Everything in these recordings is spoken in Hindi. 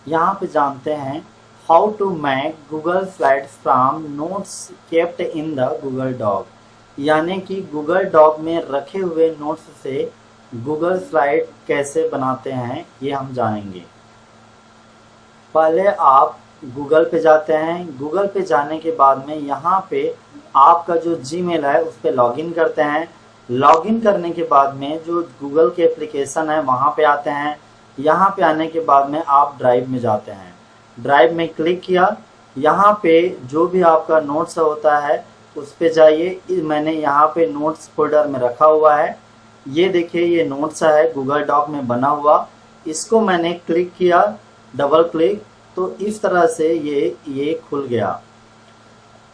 यहाँ पे जानते हैं how to make Google slides from notes kept in the Google doc, यानी कि गूगल डॉक में रखे हुए नोट्स से गूगल स्लाइड कैसे बनाते हैं ये हम जानेंगे। पहले आप गूगल पे जाते हैं। गूगल पे जाने के बाद में यहाँ पे आपका जो जीमेल है उस पर लॉगिन करते हैं। लॉगिन करने के बाद में जो गूगल के एप्लीकेशन है वहाँ पे आते हैं। यहाँ पे आने के बाद में आप ड्राइव में जाते हैं। ड्राइव में क्लिक किया, यहाँ पे जो भी आपका नोट्स होता है उस पे जाइए। मैंने यहाँ पे नोट्स फोल्डर में रखा हुआ है। ये देखिए ये नोट्स है गूगल डॉक में बना हुआ। इसको मैंने क्लिक किया, डबल क्लिक, तो इस तरह से ये खुल गया।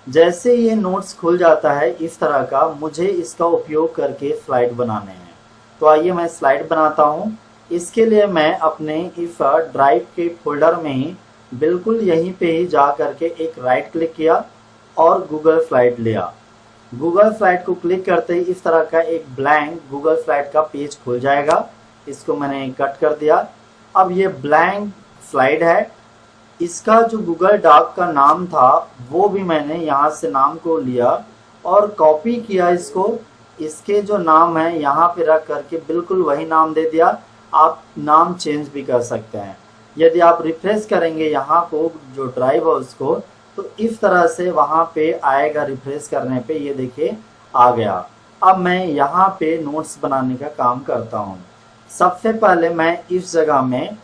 जैसे ये नोट्स खुल जाता है इस तरह का, मुझे इसका उपयोग करके स्लाइड बनाने हैं। तो आइए मैं स्लाइड बनाता हूँ। इसके लिए मैं अपने इस ड्राइव के फोल्डर में ही बिल्कुल यहीं पे ही जा करके एक राइट क्लिक किया और गूगल स्लाइड लिया। गूगल स्लाइड को क्लिक करते ही इस तरह का एक ब्लैंक गूगल स्लाइड का पेज खुल जाएगा। इसको मैंने कट कर दिया। अब ये ब्लैंक स्लाइड है। इसका जो गूगल डॉक का नाम था वो भी मैंने यहाँ से नाम को लिया और कॉपी किया इसको। इसके जो नाम है यहाँ पे रख करके बिल्कुल वही नाम दे दिया। आप नाम चेंज भी कर सकते हैं। यदि आप रिफ्रेश करेंगे यहाँ को जो ड्राइव है उसको, तो इस तरह से वहाँ पे आएगा। रिफ्रेश करने पे ये देखिए आ गया। अब मैं यहाँ पे नोट्स बनाने का काम करता हूँ। सबसे पहले मैं इस जगह में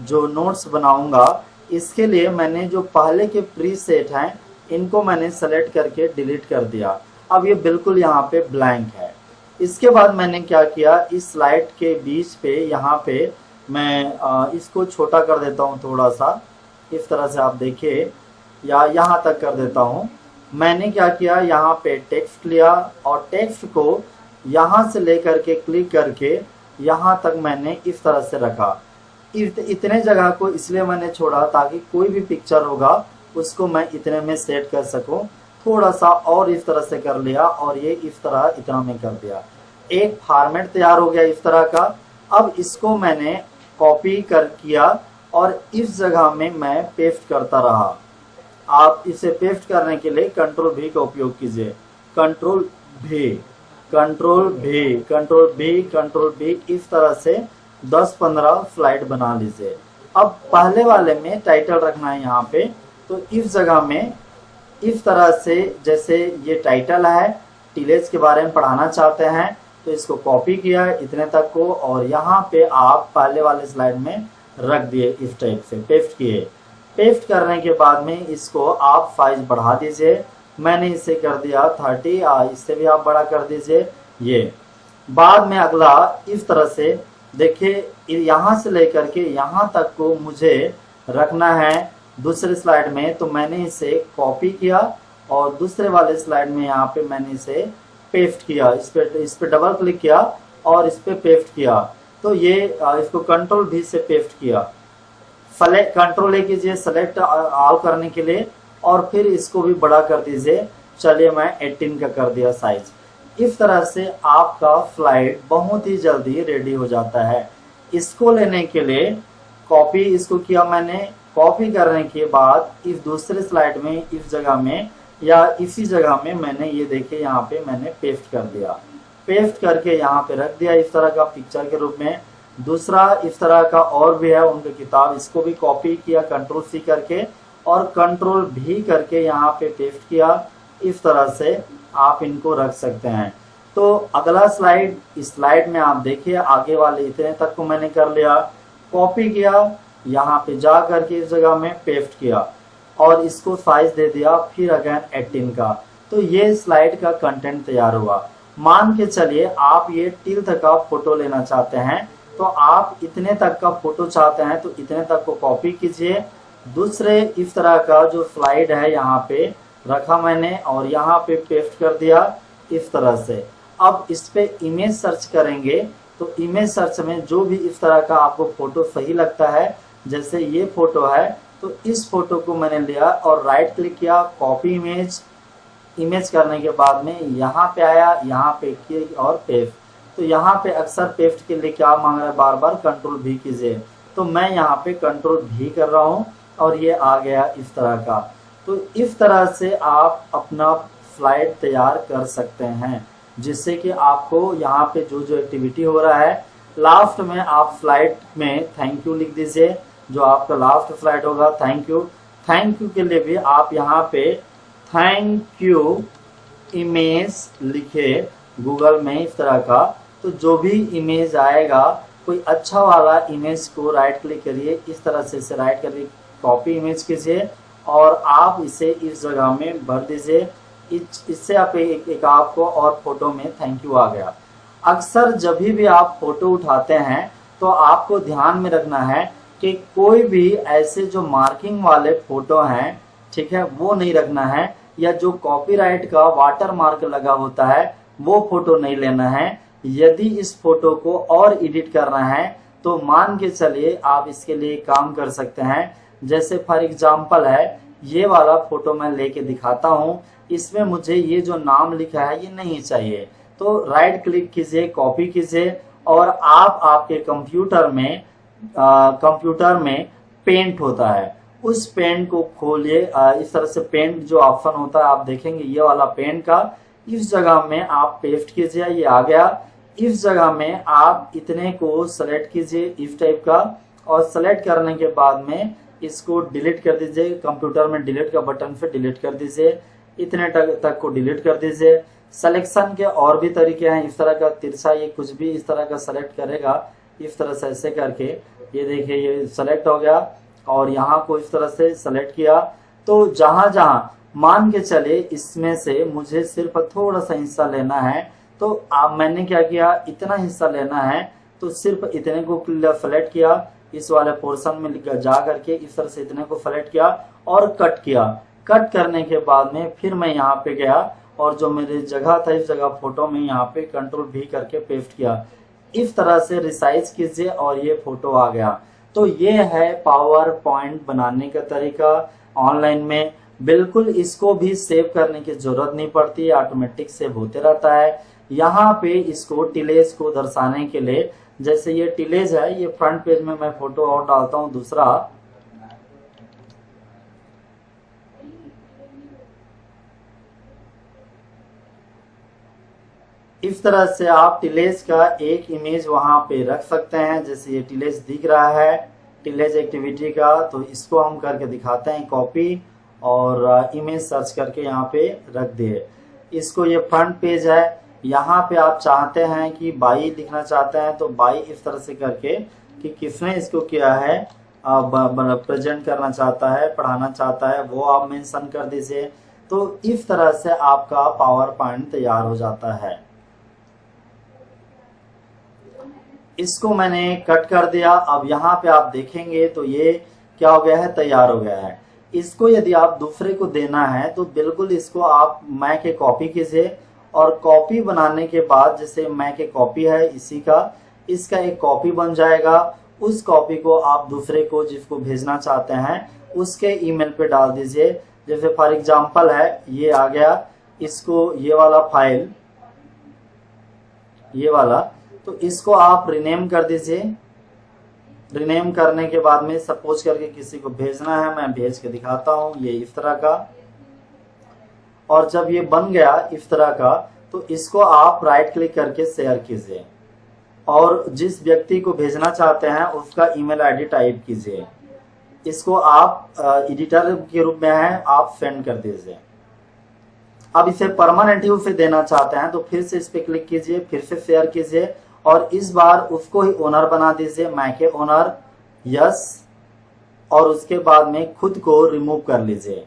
जो नोट्स बनाऊंगा इसके लिए मैंने जो पहले के प्री सेट हैं इनको मैंने सेलेक्ट करके डिलीट कर दिया। अब ये बिल्कुल यहाँ पे ब्लैंक है। इसके बाद मैंने क्या किया, इस स्लाइड के बीच पे यहाँ पे मैं इसको छोटा कर देता हूँ थोड़ा सा। इस तरह से आप देखिए, या यहाँ तक कर देता हूँ। मैंने क्या किया, यहाँ पे टेक्स्ट लिया और टेक्स्ट को यहाँ से लेकर के क्लिक करके यहाँ तक मैंने इस तरह से रखा। इतने जगह को इसलिए मैंने छोड़ा ताकि कोई भी पिक्चर होगा उसको मैं इतने में सेट कर सकूं। थोड़ा सा और इस तरह से कर लिया और ये इस तरह इतना में कर दिया। एक फॉर्मेट तैयार हो गया इस तरह का। अब इसको मैंने कॉपी कर किया और इस जगह में मैं पेस्ट करता रहा। आप इसे पेस्ट करने के लिए कंट्रोल भी का उपयोग कीजिए। कंट्रोल भी, कंट्रोल भी, कंट्रोल भी, कंट्रोल भी, इस तरह से 10-15 स्लाइड बना लीजिए। अब पहले वाले में टाइटल रखना है यहाँ पे, तो इस जगह में इस तरह से, जैसे ये टाइटल है, टीलेज के बारे में पढ़ाना चाहते हैं, तो इसको कॉपी किया इतने तक को और यहाँ पे आप पहले वाले स्लाइड में रख दिए। इस टाइप से पेस्ट किए। पेस्ट करने के बाद में इसको आप साइज बढ़ा दीजिए। मैंने इसे कर दिया 30, इससे भी आप बड़ा कर दीजिए। ये बाद में अगला इस तरह से देखिए, यहाँ से लेकर के यहाँ तक को मुझे रखना है दूसरे स्लाइड में। तो मैंने इसे कॉपी किया और दूसरे वाले स्लाइड में यहाँ पे मैंने इसे पेस्ट किया। इस पे डबल क्लिक किया और इस पे पेस्ट किया। तो ये इसको कंट्रोल भी से पेस्ट किया। सेलेक्ट कंट्रोल ए कीजिए सेलेक्ट ऑल करने के लिए और फिर इसको भी बड़ा कर दीजिए। चलिए मैं 18 का कर दिया साइज। इस तरह से आपका स्लाइड बहुत ही जल्दी रेडी हो जाता है। इसको लेने के लिए कॉपी इसको किया मैंने। कॉपी करने के बाद इस दूसरे स्लाइड में इस जगह में या इसी जगह में मैंने ये देखिए यहाँ पे मैंने पेस्ट कर दिया। पेस्ट करके यहाँ पे रख दिया इस तरह का पिक्चर के रूप में। दूसरा इस तरह का और भी है उनकी किताब, इसको भी कॉपी किया कंट्रोल सी करके और कंट्रोल भी करके यहाँ पे पेस्ट किया। इस तरह से आप इनको रख सकते हैं। तो अगला स्लाइड, इस स्लाइड में आप देखिए आगे वाले इतने तक को मैंने कर लिया। कॉपी किया, यहाँ पे जा करके इस जगह में पेस्ट किया और इसको साइज दे दिया फिर अगेन 18 का। तो ये स्लाइड का कंटेंट तैयार हुआ। मान के चलिए आप ये टिल तक का फोटो लेना चाहते हैं, तो आप इतने तक का फोटो चाहते हैं तो इतने तक को कॉपी कीजिए। दूसरे इस तरह का जो स्लाइड है यहाँ पे रखा मैंने और यहाँ पे पेस्ट कर दिया इस तरह से। अब इस पे इमेज सर्च करेंगे तो इमेज सर्च में जो भी इस तरह का आपको फोटो सही लगता है, जैसे ये फोटो है, तो इस फोटो को मैंने लिया और राइट क्लिक किया, कॉपी इमेज। इमेज करने के बाद में यहाँ पे आया, यहाँ पे क्लिक और पेस्ट। तो यहाँ पे अक्सर पेस्ट के लिए क्या मांग रहा है, बार बार कंट्रोल भी कीजिए। तो मैं यहाँ पे कंट्रोल भी कर रहा हूँ और ये आ गया इस तरह का। तो इस तरह से आप अपना स्लाइड तैयार कर सकते हैं, जिससे कि आपको यहाँ पे जो जो एक्टिविटी हो रहा है लास्ट में आप स्लाइड में थैंक यू लिख दीजिए। जो आपका लास्ट स्लाइड होगा थैंक यू, थैंक यू के लिए भी आप यहाँ पे थैंक यू इमेज लिखे गूगल में इस तरह का। तो जो भी इमेज आएगा कोई अच्छा वाला इमेज को राइट क्लिक करिए, इस तरह से इसे राइट करिए, कॉपी इमेज कीजिए और आप इसे इस जगह में भर दीजिए। इससे आप एक आपको और फोटो में थैंक यू आ गया। अक्सर जब भी आप फोटो उठाते हैं तो आपको ध्यान में रखना है कि कोई भी ऐसे जो मार्किंग वाले फोटो हैं, ठीक है, वो नहीं रखना है, या जो कॉपीराइट का वाटर मार्क लगा होता है वो फोटो नहीं लेना है। यदि इस फोटो को और एडिट करना है तो मान के चलिए आप इसके लिए काम कर सकते हैं। जैसे फॉर एग्जांपल है, ये वाला फोटो मैं लेके दिखाता हूँ, इसमें मुझे ये जो नाम लिखा है ये नहीं चाहिए, तो राइट क्लिक कीजिए, कॉपी कीजिए और आप आपके कंप्यूटर में पेंट होता है, उस पेंट को खोलिए। इस तरह से पेंट जो ऑप्शन होता है आप देखेंगे ये वाला पेंट का, इस जगह में आप पेस्ट कीजिए, ये आ गया। इस जगह में आप इतने को सेलेक्ट कीजिए इस टाइप का, और सेलेक्ट करने के बाद में इसको डिलीट कर दीजिए। कंप्यूटर में डिलीट का बटन से डिलीट कर दीजिए, इतने तक को डिलीट कर दीजिए। सिलेक्शन के और भी तरीके हैं, इस तरह का तिरछा ये कुछ भी इस तरह का सेलेक्ट करेगा, इस तरह से ऐसे करके ये देखिए ये सेलेक्ट हो गया और यहाँ को इस तरह से सेलेक्ट किया। तो जहां जहां मान के चले इसमें से मुझे सिर्फ थोड़ा सा हिस्सा लेना है, तो अब मैंने क्या किया, इतना हिस्सा लेना है तो सिर्फ इतने को सेलेक्ट किया, इस वाले पोर्शन में जा करके इस तरह से इतने को सेलेक्ट किया और कट किया। कट करने के बाद में फिर मैं यहाँ पे गया और जो मेरी जगह था इस जगह फोटो में यहाँ पे कंट्रोल भी करके पेस्ट किया। इस तरह से रिसाइज कीजिए और ये फोटो आ गया। तो ये है पावर पॉइंट बनाने का तरीका ऑनलाइन में। बिल्कुल इसको भी सेव करने की जरूरत नहीं पड़ती, ऑटोमेटिक सेव होते रहता है। यहाँ पे इसको टिलेज को दर्शाने के लिए, जैसे ये टिलेज है, ये फ्रंट पेज में मैं फोटो और डालता हूँ दूसरा। इस तरह से आप टिलेज का एक इमेज वहां पे रख सकते हैं। जैसे ये टिलेज दिख रहा है, टिलेज एक्टिविटी का, तो इसको हम करके दिखाते हैं कॉपी और इमेज सर्च करके यहाँ पे रख दिए। इसको ये फ्रंट पेज है, यहाँ पे आप चाहते हैं कि बाई लिखना चाहते हैं तो बाई इस तरह से करके कि किसने इसको किया है, प्रेजेंट करना चाहता है, पढ़ाना चाहता है, वो आप मेंशन कर दीजिए। तो इस तरह से आपका पावर पॉइंट तैयार हो जाता है। इसको मैंने कट कर दिया। अब यहाँ पे आप देखेंगे तो ये क्या हो गया है, तैयार हो गया है। इसको यदि आप दूसरे को देना है तो बिल्कुल इसको आप मैक के कॉपी कीजिए और कॉपी बनाने के बाद, जैसे मैक के कॉपी है इसी का, इसका एक कॉपी बन जाएगा। उस कॉपी को आप दूसरे को जिसको भेजना चाहते हैं उसके ईमेल पे डाल दीजिए। जैसे फॉर एग्जांपल है, ये आ गया, इसको ये वाला फाइल, ये वाला, तो इसको आप रिनेम कर दीजिए। रिनेम करने के बाद में सपोज करके किसी को भेजना है, मैं भेज के दिखाता हूँ, ये इस तरह का। और जब ये बन गया इस तरह का, तो इसको आप राइट क्लिक करके शेयर कीजिए और जिस व्यक्ति को भेजना चाहते हैं उसका ईमेल आईडी टाइप कीजिए। इसको आप एडिटर के रूप में है, आप सेंड कर दीजिए। अब इसे परमानेंट उसे देना चाहते हैं तो फिर से इस पे क्लिक कीजिए, फिर से शेयर कीजिए और इस बार उसको ही ओनर बना दीजिए, मैके ओनर, यस, और उसके बाद में खुद को रिमूव कर लीजिए।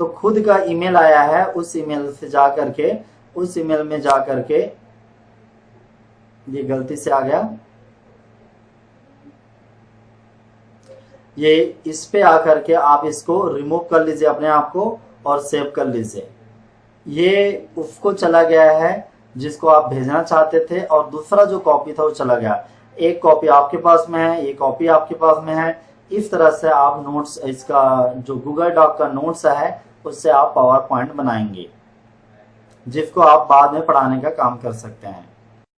तो खुद का ईमेल आया है, उस ईमेल से जा करके, उस ईमेल में जा करके, ये गलती से आ गया, ये इस पे आकर के आप इसको रिमूव कर लीजिए अपने आप को और सेव कर लीजिए। ये उसको चला गया है जिसको आप भेजना चाहते थे और दूसरा जो कॉपी था वो चला गया। एक कॉपी आपके पास में है, एक कॉपी आपके पास में है। इस तरह से आप नोट्स, इसका जो गूगल डॉक का नोट्स है उससे आप पावर पॉइंट बनाएंगे जिसको आप बाद में पढ़ाने का काम कर सकते हैं।